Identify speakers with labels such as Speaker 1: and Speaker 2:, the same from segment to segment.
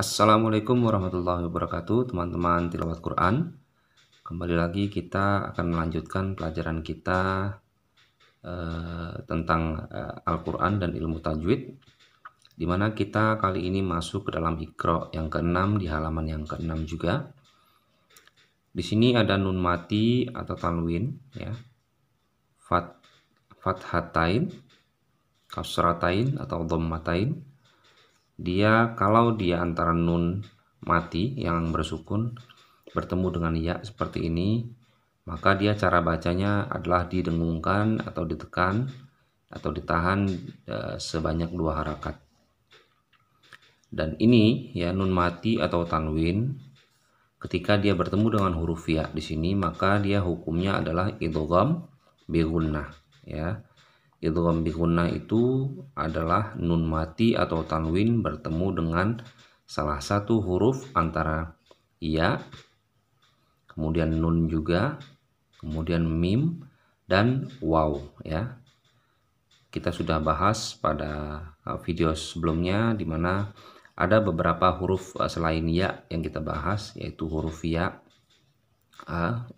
Speaker 1: Assalamualaikum warahmatullahi wabarakatuh, teman-teman tilawat Quran. Kembali lagi kita akan melanjutkan pelajaran kita tentang Al-Quran dan ilmu tajwid, di mana kita kali ini masuk ke dalam Iqra yang ke-6 di halaman yang ke-6 juga. Di sini ada nun mati atau tanwin, ya, fathatain, kasratain atau dhammatain. Kalau dia antara nun mati yang bersukun bertemu dengan ya seperti ini, maka dia cara bacanya adalah didengungkan atau ditekan atau ditahan sebanyak 2 harakat. Dan ini ya, nun mati atau tanwin, ketika dia bertemu dengan huruf ya di sini, maka dia hukumnya adalah idgham bi gunnah, ya. Idgham bi gunnah itu adalah nun mati atau tanwin bertemu dengan salah satu huruf antara ya, kemudian nun juga, kemudian mim dan waw, ya. Kita sudah bahas pada video sebelumnya di mana ada beberapa huruf selain ya yang kita bahas, yaitu huruf ya,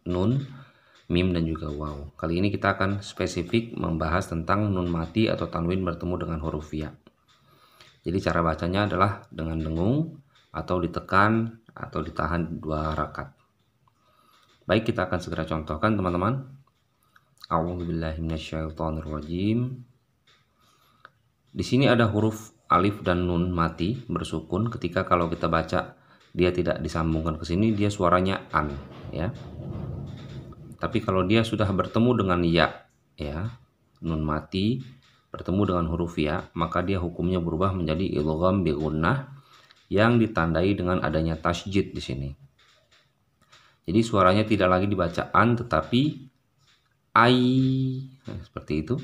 Speaker 1: nun, mim dan juga waw. Kali ini kita akan spesifik membahas tentang nun mati atau tanwin bertemu dengan huruf ya. Jadi cara bacanya adalah dengan dengung atau ditekan atau ditahan 2 harakat. Baik, kita akan segera contohkan, teman-teman. A'udzubillahi minasyaitonirrajim. Di sini ada huruf alif dan nun mati bersukun. Ketika kalau kita baca dia tidak disambungkan ke sini, dia suaranya an, ya. Tapi kalau dia sudah bertemu dengan ya, nun mati bertemu dengan huruf ya, maka dia hukumnya berubah menjadi idgham bi gunnah yang ditandai dengan adanya tasydid di sini. Jadi suaranya tidak lagi dibaca an, tetapi ai, nah, seperti itu.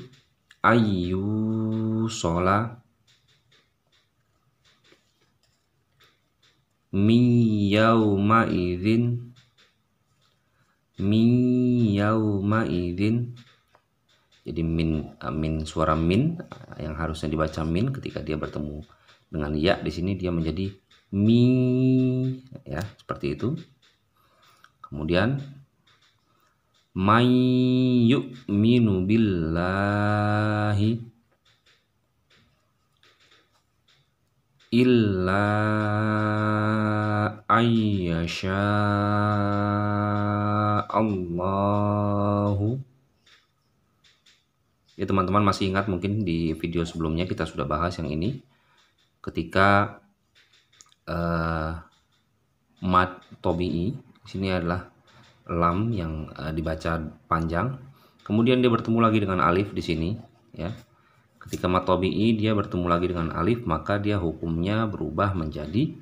Speaker 1: Ayyu shola min yauma idzin, min yauma idzin. Jadi min suara min yang harusnya dibaca min, ketika dia bertemu dengan ya di sini dia menjadi mi, ya, seperti itu. Kemudian may yu'minu billahi illa ayyasha Allahu. Ya, teman-teman masih ingat mungkin di video sebelumnya kita sudah bahas yang ini. Ketika mad tobi'i, di sini adalah lam yang dibaca panjang, kemudian dia bertemu lagi dengan alif di sini, ya. Ketika mad tobi'i dia bertemu lagi dengan alif, maka dia hukumnya berubah menjadi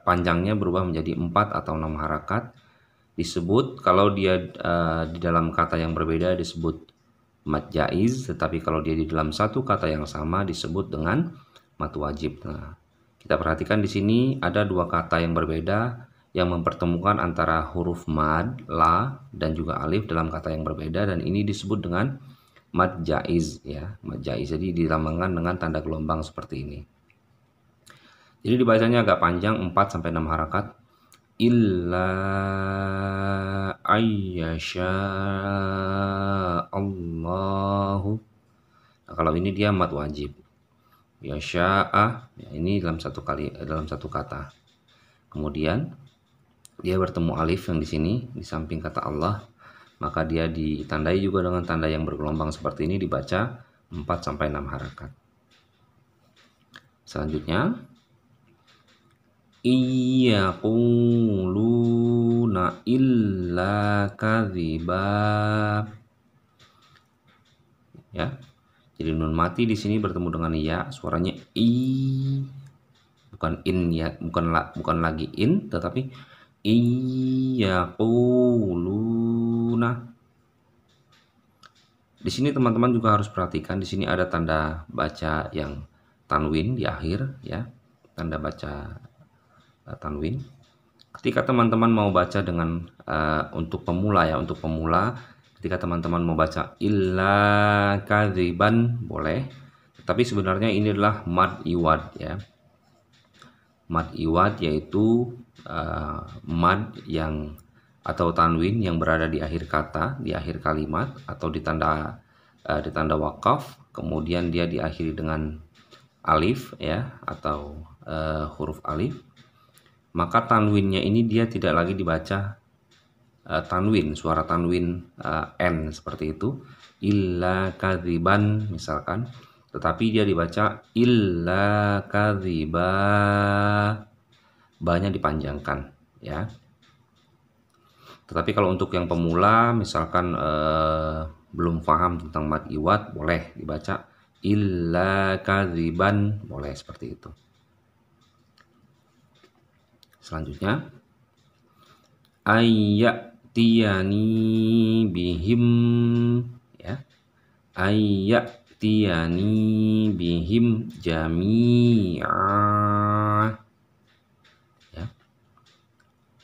Speaker 1: panjangnya berubah menjadi 4 atau 6 harakat. Disebut kalau dia di dalam kata yang berbeda disebut mad jaiz, tetapi kalau dia di dalam satu kata yang sama disebut dengan mad wajib. Nah, kita perhatikan di sini ada 2 kata yang berbeda yang mempertemukan antara huruf mad, la, dan juga alif dalam kata yang berbeda, dan ini disebut dengan mad jaiz, ya, mad jaiz. Jadi dilambangkan dengan tanda gelombang seperti ini. Jadi dibacanya agak panjang, 4 sampai 6 harakat. Illa ayyasha Allahu. Nah, kalau ini dia mad wajib. Yasha'a, ya, ini dalam satu kata. Kemudian dia bertemu alif yang di sini di samping kata Allah, maka dia ditandai juga dengan tanda yang bergelombang seperti ini, dibaca 4 sampai 6 harakat. Selanjutnya iyaquluna illa kadziba, ya. Jadi nun mati di sini bertemu dengan ya, suaranya i, bukan in, ya, bukan lagi in, tetapi iyaquluna. Di sini teman-teman juga harus perhatikan, di sini ada tanda baca yang tanwin di akhir, ya, tanda baca tanwin. Ketika teman-teman mau baca dengan untuk pemula, ya, ketika teman-teman mau baca illa kadziban boleh, Tapi sebenarnya ini adalah mad iwad ya. Mad iwad yaitu mad yang atau tanwin yang berada di akhir kata, di akhir kalimat atau di tanda wakaf, kemudian dia diakhiri dengan alif ya atau huruf alif. Maka tanwinnya ini dia tidak lagi dibaca tanwin, suara tanwin n seperti itu, illa kadziban misalkan, tetapi dia dibaca illa kadziba, banyak dipanjangkan ya. Tetapi kalau untuk yang pemula misalkan belum paham tentang mad iwad, boleh dibaca illa kadziban, boleh seperti itu. Selanjutnya ayyatiyani bihim ya, ayyatiyani bihim jami'a ya,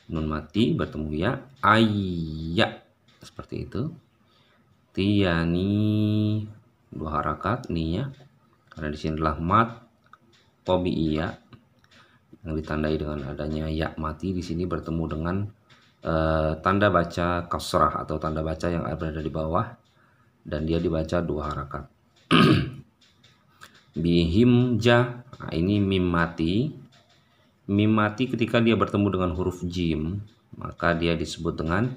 Speaker 1: nun mati bertemu ya, ayya seperti itu. Tiyani 2 harakat ninya, karena di sini adalah mad tabi'iyah yang ditandai dengan adanya ya mati di sini bertemu dengan tanda baca kasrah atau tanda baca yang berada di bawah, dan dia dibaca 2 harakat. Bihim ja, nah ini mim mati. Mim mati ketika dia bertemu dengan huruf jim, maka dia disebut dengan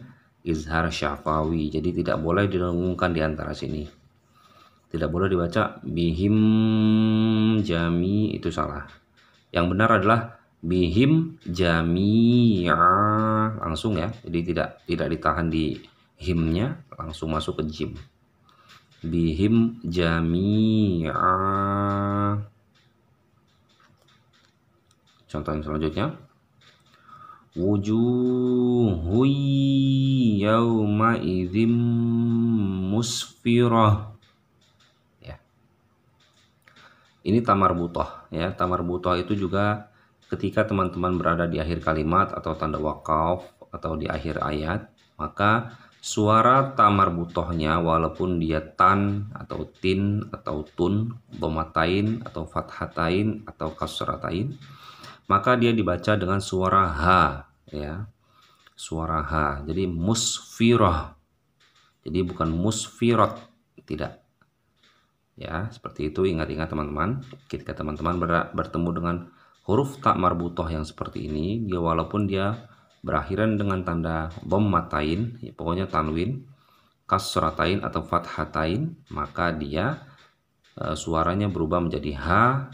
Speaker 1: izhar syafawi. Jadi tidak boleh didengungkan di antara sini. Tidak boleh dibaca bihim jami, itu salah. Yang benar adalah bihim jami'a, langsung ya. Jadi tidak ditahan di himnya, langsung masuk ke jim. Bihim jami'a. Contoh yang selanjutnya, wujuhu yawma idzim musfirah ya. Ini tamar butoh ya. Tamar butoh itu juga ketika teman-teman berada di akhir kalimat atau tanda wakaf atau di akhir ayat, maka suara tamar butohnya walaupun dia tan atau tin atau tun, dhammatain atau fathatain atau kasratain, maka dia dibaca dengan suara ha ya, suara ha. Jadi musfirah, jadi bukan musfirat, tidak ya. Seperti itu, ingat-ingat teman-teman. Ketika teman-teman bertemu dengan huruf tak marbutoh yang seperti ini, dia walaupun dia berakhiran dengan tanda dhammatain ya, pokoknya tanwin, kasratain atau fathatain, maka dia suaranya berubah menjadi ha,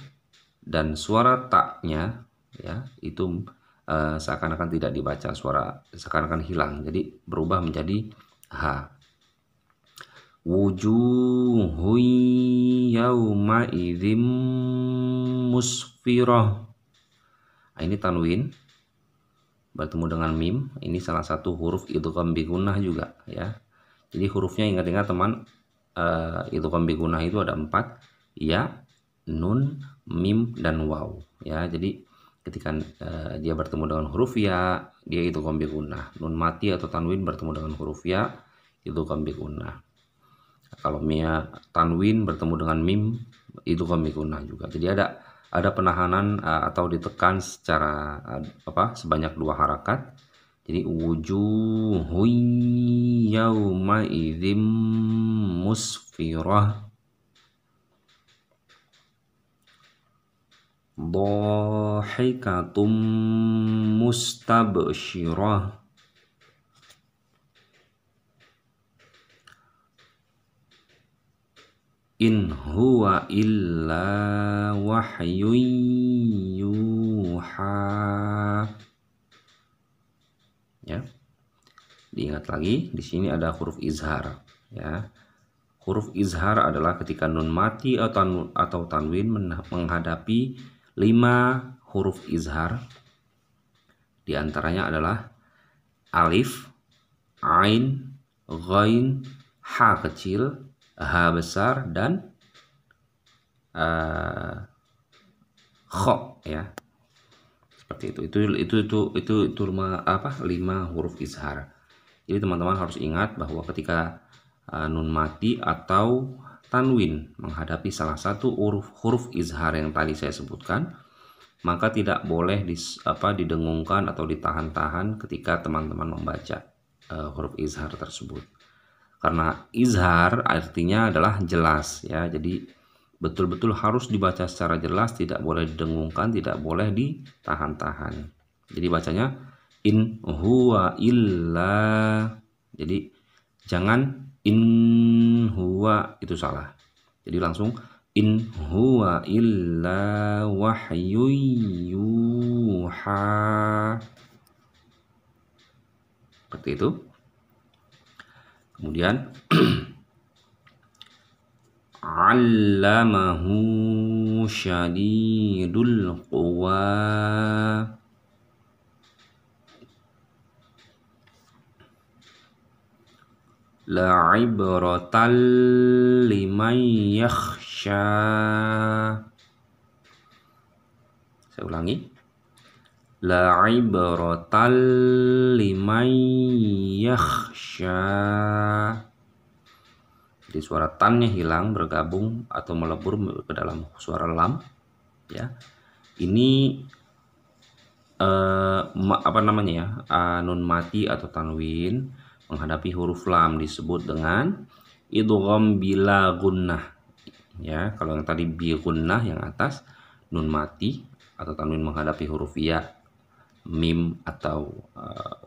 Speaker 1: dan suara taknya ya itu seakan-akan tidak dibaca, suara seakan-akan hilang, jadi berubah menjadi ha. Wujuhu yauma idzim musfirah. Nah, ini tanwin bertemu dengan mim, ini salah satu huruf idgham bi gunnah juga ya. Jadi hurufnya ingat-ingat teman, idgham bi gunnah itu ada 4, ya, nun, mim, dan waw ya. Jadi ketika dia bertemu dengan huruf ya, dia idgham bi gunnah. Nun mati atau tanwin bertemu dengan huruf ya, idgham bi gunnah. Kalau mia tanwin bertemu dengan mim, idgham bi gunnah juga. Jadi ada penahanan atau ditekan secara sebanyak 2 harakat. Jadi wujuhu yauma idzim musfirah, dhahikatum mustabsyirah, in huwa illa wahyun yuha ya. Diingat lagi, di sini ada huruf izhar ya. Huruf izhar adalah ketika nun mati atau tanwin menghadapi 5 huruf izhar. Di antaranya adalah alif, ain, ghain, ha kecil, ha besar, dan kha ya. Seperti itu 5 huruf izhar. Jadi teman-teman harus ingat bahwa ketika nun mati atau tanwin menghadapi salah satu huruf izhar yang tadi saya sebutkan, maka tidak boleh didengungkan atau ditahan-tahan ketika teman-teman membaca huruf izhar tersebut. Karena izhar artinya adalah jelas ya, jadi betul-betul harus dibaca secara jelas, tidak boleh didengungkan, tidak boleh ditahan-tahan. Jadi bacanya in huwa illa, jadi jangan in huwa, itu salah. Jadi langsung in huwa illa wahyu yuha, seperti itu. Kemudian allamahu syadidul quwa, la ibratan liman yakhsha. Saya ulangi, la ibratan liman yakhsha. Jadi suara tannya hilang, bergabung atau melebur ke dalam suara lam ya. Ini nun mati atau tanwin menghadapi huruf lam disebut dengan idgham bila gunnah ya. Kalau yang tadi bi gunnah yang atas, nun mati atau tanwin menghadapi huruf ya, mim atau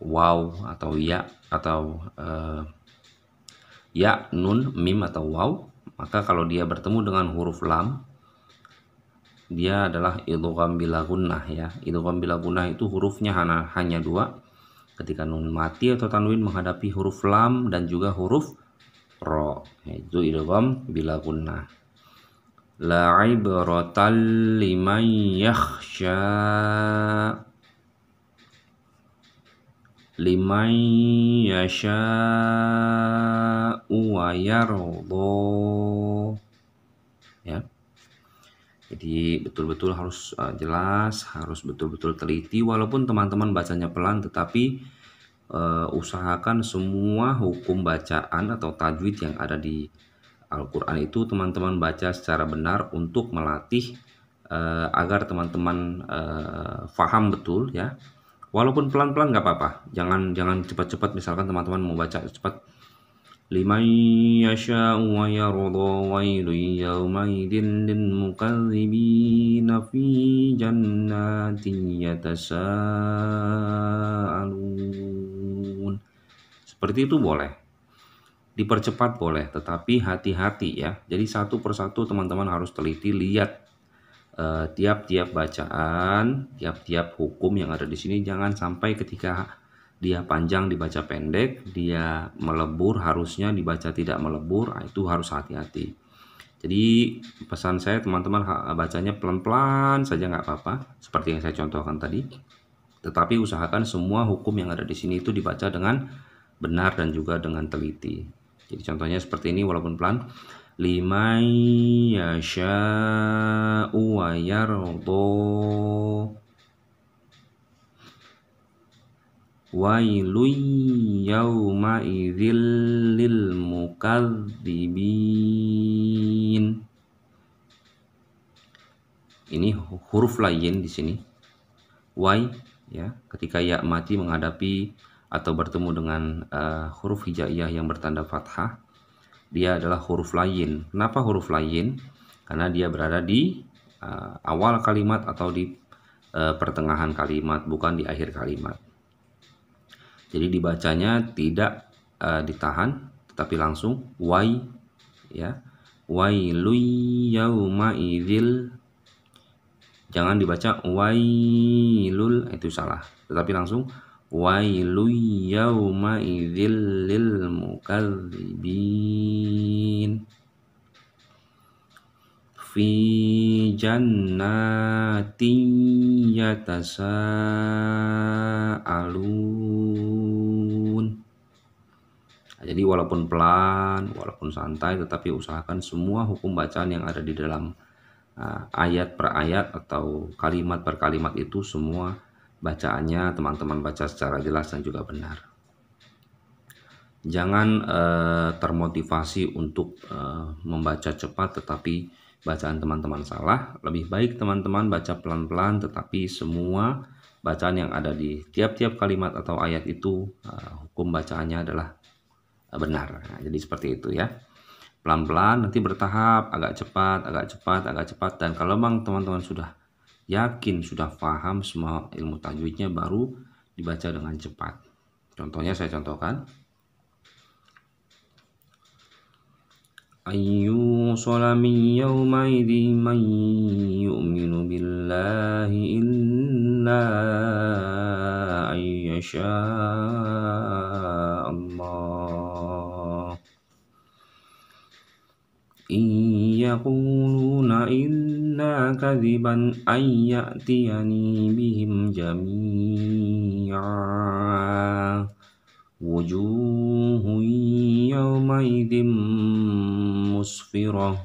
Speaker 1: waw atau ya, atau ya, nun, mim atau waw, maka kalau dia bertemu dengan huruf lam, dia adalah idgham bila gunnah ya. Idgham bila gunnah itu hurufnya hanya dua ketika nun mati atau tanwin menghadapi huruf lam dan juga huruf ro, yaitu idgham bila gunnah. La ibratan liman yakhsha, liman yasha'u wa yardha ya. Jadi betul-betul harus jelas, harus betul-betul teliti. Walaupun teman-teman bacanya pelan, tetapi usahakan semua hukum bacaan atau tajwid yang ada di Al-Quran itu teman-teman baca secara benar untuk melatih agar teman-teman faham betul ya. Walaupun pelan-pelan nggak apa-apa, jangan cepat-cepat. Misalkan teman-teman mau baca cepat, liman yasha'u wa yardha wailun yawmaidin lil mukadzibina fi jannatin yatasaalun. Seperti itu boleh, dipercepat boleh, tetapi hati-hati ya. Jadi satu persatu teman-teman harus teliti, lihat tiap-tiap bacaan, tiap-tiap hukum yang ada di sini. Jangan sampai ketika dia panjang dibaca pendek, dia melebur harusnya dibaca tidak melebur. Itu harus hati-hati. Jadi pesan saya teman-teman bacanya pelan-pelan saja nggak apa-apa, seperti yang saya contohkan tadi. Tetapi usahakan semua hukum yang ada di sini itu dibaca dengan benar dan juga dengan teliti. Jadi contohnya seperti ini walaupun pelan. Liman yasha'u wa yardha wailun yawma idzil lil mukadzibin. Ini huruf lain di sini. Wai ya, ketika ya mati menghadapi atau bertemu dengan huruf hijaiyah yang bertanda fathah, dia adalah huruf lain. Kenapa huruf lain? Karena dia berada di awal kalimat atau di pertengahan kalimat, bukan di akhir kalimat. Jadi dibacanya tidak ditahan, tetapi langsung wai ya. Wailun yauma idzil. Jangan dibaca wailul, itu salah. Tetapi langsung wailun yauma idzil lil mukadzibin fi jannatin yatasaalun. Jadi walaupun pelan, walaupun santai, tetapi usahakan semua hukum bacaan yang ada di dalam ayat per ayat atau kalimat per kalimat itu semua bacaannya teman-teman baca secara jelas dan juga benar. Jangan termotivasi untuk membaca cepat tetapi bacaan teman-teman salah. Lebih baik teman-teman baca pelan-pelan tetapi semua bacaan yang ada di tiap-tiap kalimat atau ayat itu hukum bacaannya adalah benar. Nah, jadi seperti itu ya. Pelan-pelan, nanti bertahap, agak cepat, agak cepat, agak cepat. Dan kalau memang teman-teman sudah yakin, sudah paham semua ilmu tajwidnya, baru dibaca dengan cepat. Contohnya saya contohkan. Ayyusala min yawmaidin man yu'minu billahi illa ayyasha Allah. Yaquluna illa kadhiban ay ya'tiyani bihim jami'a. Wujuhun yawmaidin musfirah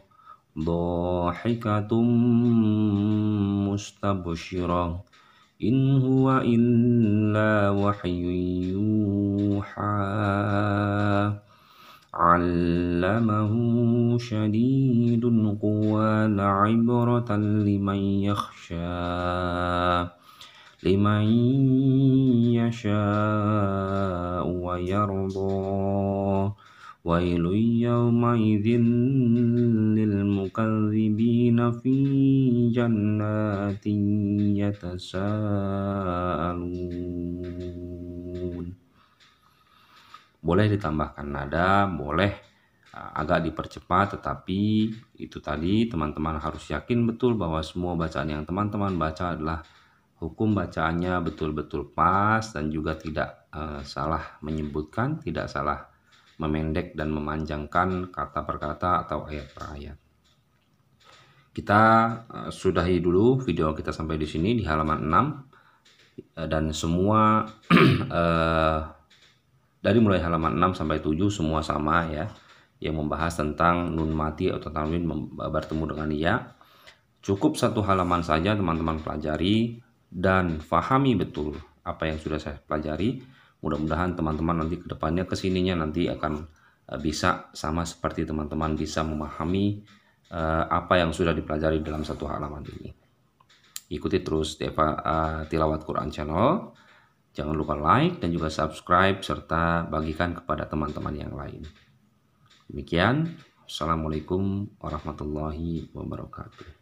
Speaker 1: dhahikatum mustabshirah in huwa illa wahyun yuha. Allamahu syadidul quwa la'ibratan liman yakhsha liman yasha'u wa yarda. Wailun yawmaidzin lil mukadzibina fi jannatin yatasaalun. Boleh ditambahkan nada, boleh agak dipercepat, tetapi itu tadi teman-teman harus yakin betul bahwa semua bacaan yang teman-teman baca adalah hukum bacaannya betul-betul pas dan juga tidak salah menyebutkan, tidak salah memendek dan memanjangkan kata per kata atau ayat per ayat. Kita sudahi dulu video kita sampai di sini di halaman 6 dan semua dari mulai halaman 6 sampai 7 semua sama ya, yang membahas tentang nun mati atau tanwin bertemu dengan ya. Cukup satu halaman saja teman-teman pelajari dan fahami betul apa yang sudah saya pelajari. Mudah-mudahan teman-teman nanti kedepannya kesininya nanti akan bisa sama seperti teman-teman bisa memahami apa yang sudah dipelajari dalam satu halaman ini. Ikuti terus Tilawat Quran Channel. Jangan lupa like dan juga subscribe serta bagikan kepada teman-teman yang lain. Demikian, Assalamualaikum warahmatullahi wabarakatuh.